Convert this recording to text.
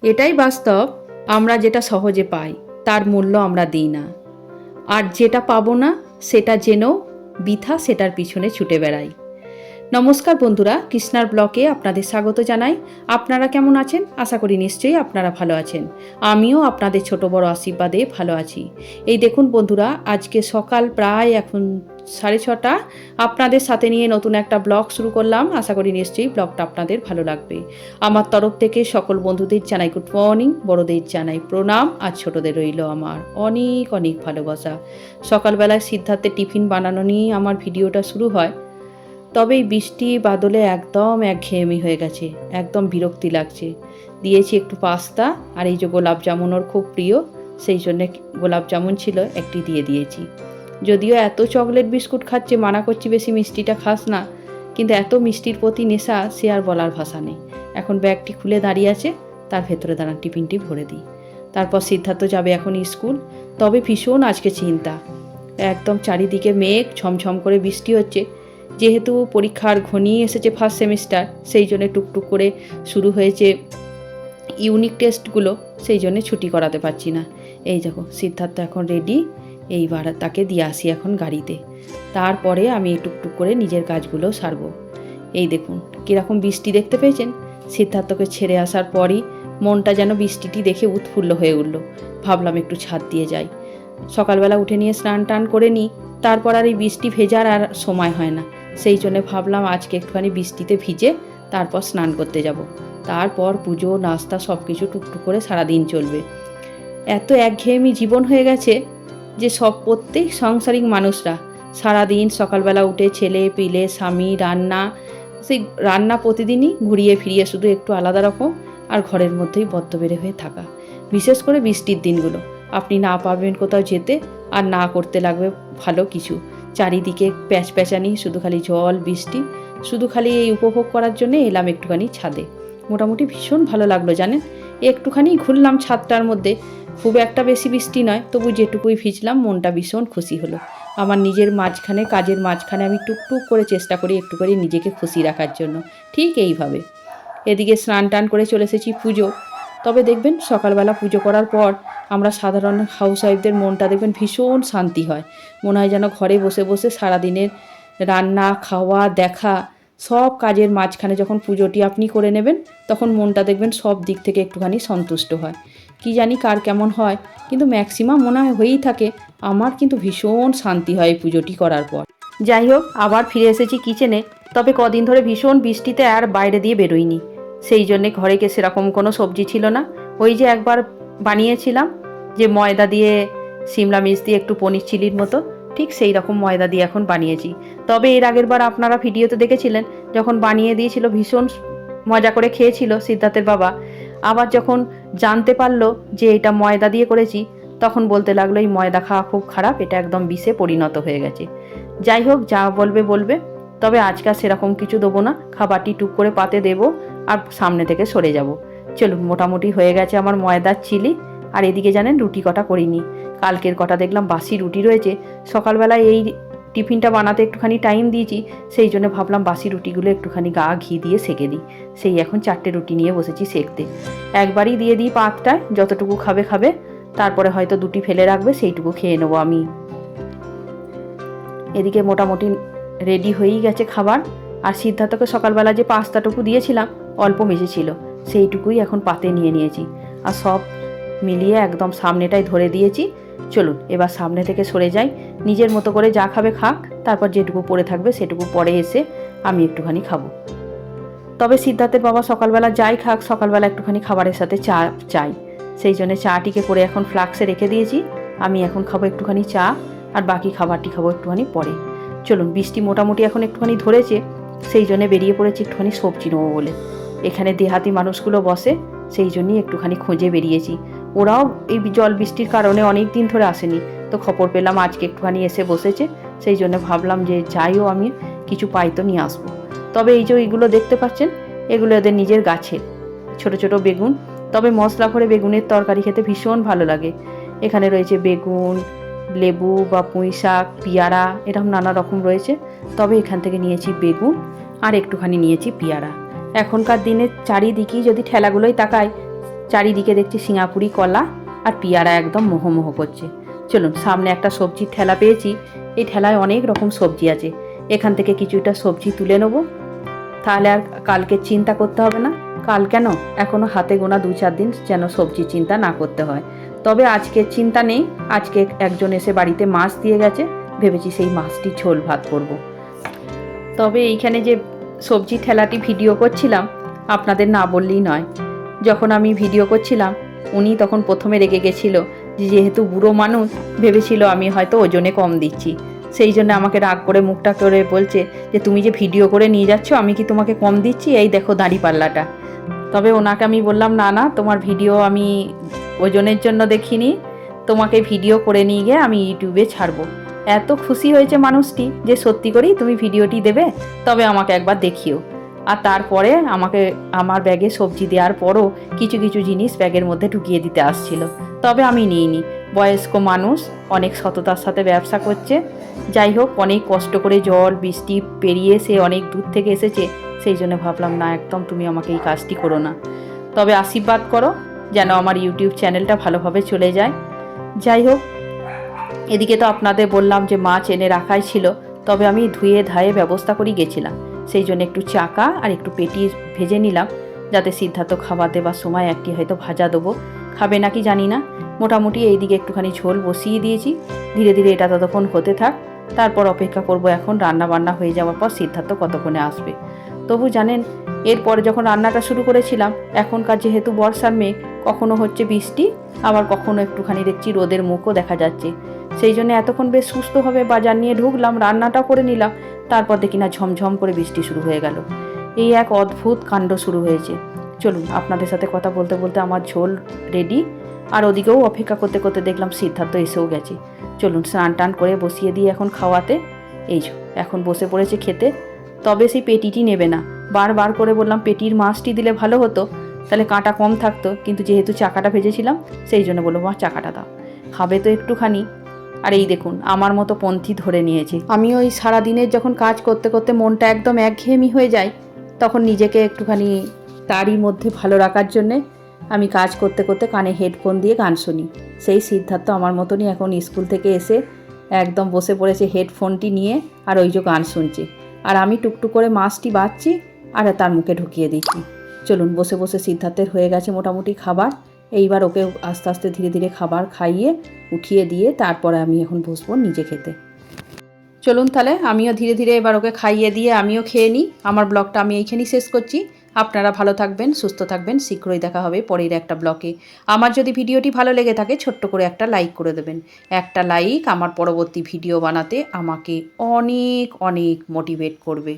এটাই বাস্তব, আমরা যেটা সহজে পাই তার মূল্য আমরা দিই না, আর যেটা পাবো না সেটা জেনেও বৃথা সেটার পিছনে ছুটে বেড়াই। নমস্কার বন্ধুরা, কৃষ্ণার ব্লকে আপনাদের স্বাগত জানাই। আপনারা কেমন আছেন? আশা করি নিশ্চয়ই আপনারা ভালো আছেন। আমিও আপনাদের ছোট বড় আশীর্বাদে ভালো আছি। এই দেখুন বন্ধুরা, আজকে সকাল প্রায় এখন 6:30, আপনাদের সাথে নিয়ে নতুন একটা ব্লগ শুরু করলাম। আশা করি নিশ্চয়ই ব্লগটা আপনাদের ভালো লাগবে। আমার তরফ থেকে সকল বন্ধুদের জানাই গুড মর্নিং, বড়দের জানাই প্রণাম, আর ছোটদের রইল আমার অনেক অনেক ভালোবাসা। সকালবেলায় সিদ্ধার্থের টিফিন বানানো নিয়ে আমার ভিডিওটা শুরু হয়। তবে এই বৃষ্টি বাদলে একদম একঘেয়েমি হয়ে গেছে, একদম বিরক্তি লাগছে। দিয়েছি একটু পাস্তা, আর এই যে গোলাপ জামুন ওর খুব প্রিয়, সেই জন্যে গোলাপ জামুন ছিল একটি দিয়ে দিয়েছি। যদিও এত চকলেট বিস্কুট খাচ্ছে, মানা করছি বেশি মিষ্টিটা খাস না, কিন্তু এত মিষ্টির প্রতি নেশা সে আর বলার ভাষা নেই। এখন ব্যাগটি খুলে দাঁড়িয়ে আছে, তার ভেতরে দাঁড়ান টিফিনটি ভরে দিই। তারপর সিদ্ধার্থ যাবে এখন স্কুল। তবে ভীষণ আজকে চিন্তা, একদম চারিদিকে মেঘ, ঝমঝম করে বৃষ্টি হচ্ছে। যেহেতু পরীক্ষার ঘনিয়ে এসেছে ফার্স্ট সেমিস্টার, সেই জন্য টুকটুক করে শুরু হয়েছে ইউনিট টেস্টগুলো, সেই জন্য ছুটি করাতে পারছি না। এই দেখো সিদ্ধার্থ এখন রেডি, এইবার তাকে দিয়ে আসি এখন গাড়িতে। তারপরে আমি টুকটুক করে নিজের কাজগুলো সারবো। এই দেখুন কীরকম বৃষ্টি দেখতে পেয়েছেন। সিদ্ধার্থকে ছেড়ে আসার পরই মনটা যেন বৃষ্টিটি দেখে উৎফুল্ল হয়ে উঠল। ভাবলাম একটু ছাদ দিয়ে যাই। সকালবেলা উঠে নিয়ে স্নান টান করে নিই, তারপর আর এই বৃষ্টি ভেজার আর সময় হয় না। সেই জন্য ভাবলাম আজকে একটুখানি বৃষ্টিতে ভিজে তারপর স্নান করতে যাব। তারপর পুজো নাস্তা সব কিছু টুকটুক করে সারাদিন চলবে। এত একঘেয়েমি জীবন হয়ে গেছে যে প্রত্যেক সাংসারিক মানুষরা সারাদিন সকালবেলা উঠে ছেলে পিলে স্বামী রান্না, সেই রান্না প্রতিদিনই ঘুরিয়ে ফিরিয়ে শুধু একটু আলাদা রকম, আর ঘরের মধ্যেই বদ্ধ বেড়ে হয়ে থাকা। বিশেষ করে বৃষ্টির দিনগুলো আপনি না পারবেন কোথাও যেতে, আর না করতে লাগবে ভালো কিছু। চারিদিকে প্যাঁচপ্যাঁচানি, শুধু খালি জল বৃষ্টি, শুধু খালি এই উপভোগ করার জন্য এলাম একটুখানি ছাদে। মোটামুটি ভীষণ ভালো লাগলো জানেন। একটুখানি ঘুরলাম ছাদটার মধ্যে, খুব একটা বেশি বৃষ্টি নয়, তবু যেটুকুই ভিজলাম মনটা ভীষণ খুশি হলো। আমার নিজের মাঝখানে, কাজের মাঝখানে আমি টুকটুক করে চেষ্টা করি একটু করে নিজেকে খুশি রাখার জন্য, ঠিক এইভাবে। এদিকে স্নান টান করে চলে এসেছি পুজো। তবে দেখবেন সকালবেলা পুজো করার পর আমরা সাধারণ হাউস ওয়াইফদের মনটা দেখবেন ভীষণ শান্তি হয়। মনে হয় যেন ঘরে বসে বসে সারাদিনের রান্না খাওয়া দেখা সব কাজের মাঝখানে যখন পুজোটি আপনি করে নেবেন, তখন মনটা দেখবেন সব দিক থেকে একটুখানি সন্তুষ্ট হয়। কি জানি কার কেমন হয়, কিন্তু ম্যাক্সিমাম মনে হয় হয়েই থাকে। আমার কিন্তু ভীষণ শান্তি হয় এই পুজোটি করার পর। যাই হোক, আবার ফিরে এসেছি কিচেনে। তবে কদিন ধরে ভীষণ বৃষ্টিতে আর বাইরে দিয়ে বেরোইনি, সেই জন্যে ঘরে সেরকম কোনো সবজি ছিল না। ওই যে একবার বানিয়েছিলাম যে ময়দা দিয়ে সিমলা মির্চ দিয়ে একটু পনির চিলির মতো, ঠিক সেই রকম ময়দা দিয়ে এখন বানিয়েছি। তবে এর আগের বার আপনারা ভিডিওতে দেখেছিলেন যখন বানিয়ে দিয়েছিল, ভীষণ মজা করে খেয়েছিল সিদ্ধার্থের বাবা। আবার যখন জানতে পারলো যে এটা ময়দা দিয়ে করেছি, তখন বলতে লাগলো এই ময়দা খাওয়া খুব খারাপ, এটা একদম বিষে পরিণত হয়ে গেছে। যাই হোক, যা বলবে বলবে। তবে আজকাল সেরকম কিছু দেবো না, খাবারটি টুক করে পাতে দেবো আর সামনে থেকে সরে যাব। চলুন, মোটামুটি হয়ে গেছে আমার ময়দার চিলি। আর এদিকে জানেন রুটি কটা করিনি, কালকের কটা দেখলাম বাসি রুটি রয়েছে। সকালবেলায় এই টিফিনটা বানাতে একটুখানি টাইম দিয়েছি, সেই জন্য ভাবলাম বাসি রুটিগুলো একটুখানি গা ঘি দিয়ে সেঁকে দিই। সেই এখন 4টে রুটি নিয়ে বসেছি সেঁকতে। একবারই দিয়ে দিই পাতটায়, যতটুকু খাবে খাবে, তারপরে হয়তো 2টি ফেলে রাখবে, সেইটুকু খেয়ে নেবো আমি। এদিকে মোটামুটি রেডি হয়েই গেছে খাবার। আর সিদ্ধার্থকে সকালবেলা যে পাস্তাটুকু দিয়েছিলাম অল্প মিশেছিল, সেইটুকুই এখন পাতে নিয়ে নিয়েছি। আর সব মিলিয়ে একদম সামনেটাই ধরে দিয়েছি। চলুন এবার সামনে থেকে সরে যাই, নিজের মতো করে যা খাবে খাক, তারপর যেটুকু পড়ে থাকবে সেটুকু পরে এসে আমি একটুখানি খাবো। তবে সিদ্ধার্থের বাবা সকালবেলা যাই খাক, সকালবেলা একটুখানি খাবারের সাথে চা চাই। সেই জন্য চাটিকে করে এখন ফ্লাক্সে রেখে দিয়েছি। আমি এখন খাবো একটুখানি চা, আর বাকি খাবারটি খাবো একটুখানি পরে। চলুন, বৃষ্টি মোটামুটি এখন একটুখানি ধরেছে, সেই জন্য বেরিয়ে পড়েছি একটুখানি সবজি নেবো বলে। এখানে দেহাতি মানুষগুলো বসে, সেই জন্যই একটুখানি খোঁজে বেরিয়েছি। ওরাও এই জল বৃষ্টির কারণে অনেক দিন ধরে আসেনি, তো খবর পেলাম আজকে একটুখানি এসে বসেছে। সেই জন্য ভাবলাম যে যাইও আমি কিছু পাই তো নিয়ে আসবো। তবে এই যে এইগুলো দেখতে পাচ্ছেন, এগুলো এদের নিজের গাছের ছোট ছোট বেগুন। তবে মশলা ভরে বেগুনের তরকারি খেতে ভীষণ ভালো লাগে। এখানে রয়েছে বেগুন, লেবু বা পুঁই শাক, পেয়ারা, এরকম নানা রকম রয়েছে। তবে এখান থেকে নিয়েছি বেগুন, আর একটুখানি নিয়েছি পেয়ারা। এখনকার দিনে চারিদিকেই যদি ঠেলাগুলোই তাকায়, চারিদিকে দেখছি সিঙ্গাপুরি কলা আর পিয়ারা একদম মোহমোহ করছে। চলুন, সামনে একটা সবজির ঠেলা পেয়েছি, এই ঠেলায় অনেক রকম সবজি আছে, এখান থেকে কিছুটা সবজি তুলে নেব, তাহলে আর কালকে চিন্তা করতে হবে না। কাল কেন, এখনও হাতে গোনা 2-4 দিন যেন সবজি চিন্তা না করতে হয়। তবে আজকে চিন্তা নেই, আজকে একজন এসে বাড়িতে মাছ দিয়ে গেছে, ভেবেছি সেই মাছটি ঝোল ভাত করব। তবে এইখানে যে সবজি ঠেলাটি ভিডিও করছিলাম, আপনাদের না বললেই নয়, যখন আমি ভিডিও করছিলাম উনি তখন প্রথমে রেগে গেছিল, যেহেতু বুড়ো মানুষ ভেবেছিল আমি হয়তো ওজনে কম দিচ্ছি, সেই জন্য আমাকে রাগ করে মুখটা করে বলছে যে তুমি যে ভিডিও করে নিয়ে যাচ্ছ আমি কি তোমাকে কম দিচ্ছি, এই দেখো দাঁড়িপাল্লাটা। তবে ওনাকে আমি বললাম, না না, তোমার ভিডিও আমি ওজনের জন্য দেখিনি, তোমাকে ভিডিও করে নিয়ে গিয়ে আমি ইউটিউবে ছাড়বো। এত খুশি হয়েছে মানুষটি যে সত্যি করেই তুমি ভিডিওটি দেবে, তবে আমাকে একবার দেখিও। আর তারপরে আমাকে আমার ব্যাগে সবজি দেওয়ার পরও কিছু কিছু জিনিস ব্যাগের মধ্যে ঢুকিয়ে দিতে আসছিল, তবে আমি নিইনি। বয়স্ক মানুষ, অনেক সততার সাথে ব্যবসা করছে। যাই হোক, অনেক কষ্ট করে জল বৃষ্টি পেরিয়ে সে অনেক দূর থেকে এসেছে, সেই জন্য ভাবলাম না, একদম তুমি আমাকে এই কাজটি করো না। তবে আশীর্বাদ করো যেন আমার ইউটিউব চ্যানেলটা ভালোভাবে চলে যায়। যাই হোক, এদিকে তো আপনাদের বললাম যে মাছ এনে রাখাই ছিল, তবে আমি ধুয়ে ধায়ে ব্যবস্থা করেই গেছিলাম, সেই জন্য একটু চাকা আর একটু পেটি ভেজে নিলাম, যাতে সিদ্ধার্থ খাবার দেবার সময় একটি হয়তো ভাজা দেবো, খাবে নাকি জানি না। মোটামুটি এইদিকে একটুখানি ঝোল বসিয়ে দিয়েছি, ধীরে ধীরে এটা ততক্ষণ হতে থাক, তারপর অপেক্ষা করব এখন রান্না বান্না হয়ে যাওয়ার পর সিদ্ধার্থ কতক্ষণে আসবে। তবু জানেন, এরপরে যখন রান্নাটা শুরু করেছিলাম, এখনকার যেহেতু বর্ষার মেঘ, কখনো হচ্ছে বৃষ্টি, আবার কখনো একটুখানি দেখছি রোদের মুখও দেখা যাচ্ছে, সেই জন্য এতক্ষণ বেশ সুস্থভাবে বাজার নিয়ে ঢুকলাম, রান্নাটাও করে নিলাম, তারপর দেখি না ঝমঝম করে বৃষ্টি শুরু হয়ে গেল। এই এক অদ্ভুত কাণ্ড শুরু হয়েছে। চলুন, আপনাদের সাথে কথা বলতে বলতে আমার ঝোল রেডি, আর ওদিকেও অপেক্ষা করতে করতে দেখলাম সিদ্ধার্থ এসেও গেছে। চলুন, স্নান টান করে বসিয়ে দিয়ে এখন খাওয়াতে। এই এখন বসে পড়েছে খেতে। তবে সেই পেটিটি নেবে না, বারবার করে বললাম পেটির মাছটি দিলে ভালো হতো, তাহলে কাঁটা কম থাকতো, কিন্তু যেহেতু চাকাটা ভেজেছিলাম সেই জন্য বলবো মা চাকাটা দাও, খাবে তো একটুখানি। আর এই দেখুন, আমার মতো পন্থী ধরে নিয়েছি। আমি ওই সারাদিনের যখন কাজ করতে করতে মনটা একদম একঘেয়েমি হয়ে যায়, তখন নিজেকে একটুখানি তারই মধ্যে ভালো রাখার জন্যে আমি কাজ করতে করতে কানে হেডফোন দিয়ে গান শুনি। সেই সিদ্ধার্থ আমার মতনই এখন স্কুল থেকে এসে একদম বসে পড়েছে হেডফোনটি নিয়ে, আর ওই যে গান শুনছে, আর আমি টুকটুক করে মাছটি বাছছি আর তার মুখে ঢুকিয়ে দিচ্ছি। চলুন, বসে বসে সিদ্ধার্থের হয়ে গেছে মোটামুটি খাবার, এইবার ওকে আস্তে আস্তে ধীরে ধীরে খাবার খাইয়ে উঠিয়ে দিয়ে তারপরে আমি এখন বসবো নিজে খেতে। চলুন তাহলে আমিও ধীরে ধীরে এবার ওকে খাইয়ে দিয়ে আমিও খেয়ে নিই। আমার ব্লগটা আমি এইখানেই শেষ করছি। আপনারা ভালো থাকবেন, সুস্থ থাকবেন, শীঘ্রই দেখা হবে পরের একটা ব্লগে। আমার যদি ভিডিওটি ভালো লেগে থাকে ছোট্ট করে একটা লাইক করে দেবেন। একটা লাইক আমার পরবর্তী ভিডিও বানাতে আমাকে অনেক অনেক মোটিভেট করবে।